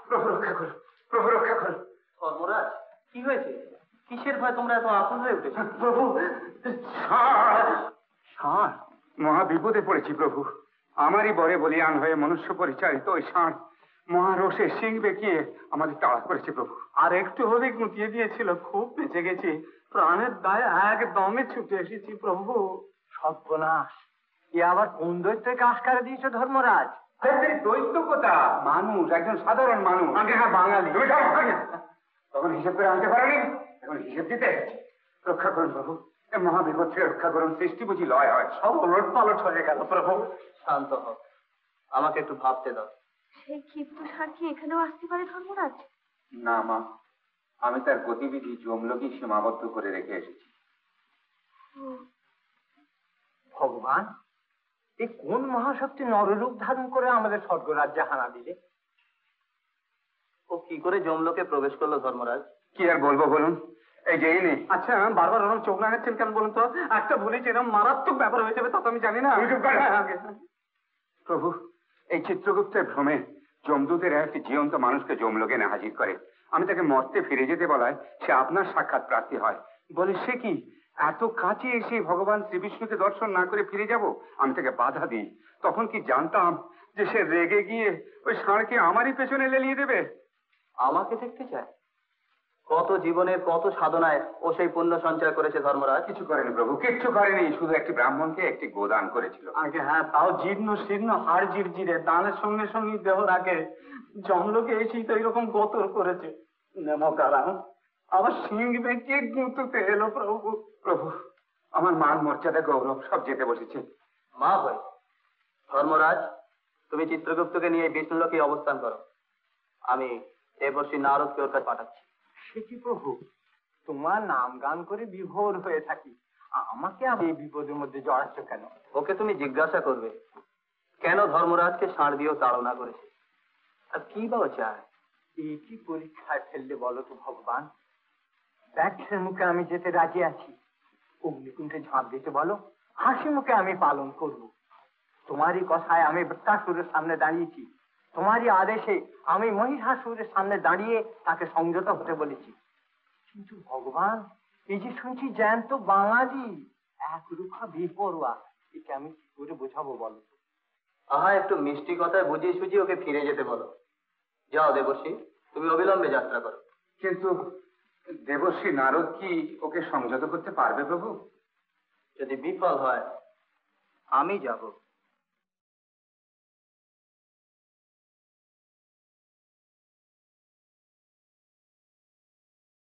প্রভু রক্ষা করো, প্রভু রক্ষা করো। ধর্মরাজ, কি হয়েছে? কিসের ভয় তোমরা এত আকুল হয়ে উঠেছ? প্রভু, ষাঁড়, মহা বিপদে পড়েছি প্রভু। আমারই বরে বলিয়ান হয়ে মনুষ্য পরিচালিত ওই ষাঁড় মহারোষে সিং বেঁকিয়ে আমাদের তাড়া করেছে প্রভু। আর একটু হলেই গুটিয়ে দিয়েছিল, খুব বেঁচে গেছি, প্রাণের দায়ে একদমে ছুটে এসেছি প্রভু। সর্বনাশ, এ আবার কোন দৈত্যের কাজ করে দিয়েছ ধর্মরাজ? দৈত্য কোথা, মানুষ, একজন সাধারণ মানুষ। আগে হ্যাঁ, বাঙালি। তখন হিসেব করে আনতে পারেনি, এখন হিসেব দিতে এসেছে। রক্ষা করুন প্রভু, এ মহাবিপদ থেকে রক্ষা করুন। সৃষ্টি বুঝি লয় হয়, সব ওলট পালট হয়ে গেল প্রভু। শান্ত হ, আমাকে একটু ভাবতে দাও। সেই ক্ষিপ্ত ষাঁড় কি এখানেও আসতে পারে ধর্মরাজ? না মা, আমি তার গতিবিধি জমলোকেই সীমাবদ্ধ করে রেখে এসেছি। ভগবান, এই কোন মহাশক্তি নররূপ ধারণ করে আমাদের স্বর্গরাজ্যে হানা দিলে? ও কি করে জমলোকে প্রবেশ করলো ধর্মরাজ? কি আর বলবো বলুন, এই যে এই নেই। আচ্ছা, বারবার ওরকম চোখ লাগাচ্ছেন কেন বলুন তো? একটা বলেছি এরকম মারাত্মক ব্যাপার হয়ে যাবে তা তো আমি জানি না। প্রভু, এই চিত্রগুপ্তের ভ্রমে যমদূতের একটি জীবন্ত মানুষকে জমলোকে এনে হাজির করে। আমি তাকে মর্তে ফিরে যেতে বলায় সে আপনার সাক্ষাৎ প্রার্থী হয়। বলে সে কি এত কাছে এসে ভগবান শ্রীবিষ্ণুকে দর্শন না করে ফিরে যাব? আমি তাকে বাধা দিই। তখন কি জানতাম যে সে রেগে গিয়ে ওই ষাঁড়কে আমারই পেছনে লেলিয়ে দেবে। আমাকে দেখতে চায়? কত জীবনের কত সাধনায় ও সেই পুণ্য সঞ্চয় করেছে ধর্মরাজ। কিছু করেনি প্রভু, কিচ্ছু করেনি, শুধু একটি ব্রাহ্মণকে একটি গোদান করেছিল। আগে হ্যাঁ, তাও জীর্ণ শীর্ণ হাড় জিরজিরে, দানের সঙ্গে সঙ্গে দেহ রাখে। জমলোকে এসেই তো এরকম গোতর করেছে। নেমকারাম আবার সিং বেঁকিয়ে গুঁতুতে এলো প্রভু। প্রভু, আমার মান মর্যাদা গৌরব সব যেতে বসেছে। মা ভাই, ধর্মরাজ, তুমি চিত্রগুপ্তকে নিয়ে বিষ্ণুলোকে অবস্থান করো। আমি দেবর্ষি নারদকে ওর কাছে পাঠাচ্ছি। সে কি প্রভু, তোমার নাম গান করে বিভোর হয়ে থাকি, আমাকে আমি এই বিপদের মধ্যে জড়াচ্ছ কেন? ওকে তুমি জিজ্ঞাসা করবে কেন ধর্মরাজকে ষাঁড় দিয়েও তাড়না করেছে, আর কি বা চায়। এই কি পরীক্ষায় ফেললে বলো তো ভগবান? ব্যাঘ্রের মুখে আমি যেতে রাজি আছি, অগ্নিকুণ্ডে ঝাঁপ দিতে বলো, হাসি মুখে আমি পালন করব। তোমারই কথায় আমি বৃত্তাসুরের সামনে দাঁড়িয়েছি, তোমারই আদেশে আমি মহিষাসুরের সামনে দাঁড়িয়ে তাকে সংযত হতে বলেছি। কিন্তু ভগবান, এই যে শুনছি জ্যান্ত বাঙালি, একরূপা বেপরোয়া, একে আমি কি করে বোঝাবো বলো? আহা, একটু মিষ্টি কথায় বুঝিয়ে সুঝিয়ে ওকে ফিরে যেতে বলো। যাও দেবর্ষি, তুমি অবিলম্বে যাত্রা করো। কিন্তু দেবশ্রী নারদ কি ওকে সংযত করতে পারবে প্রভু? যদি বিফল হয় আমি যাব।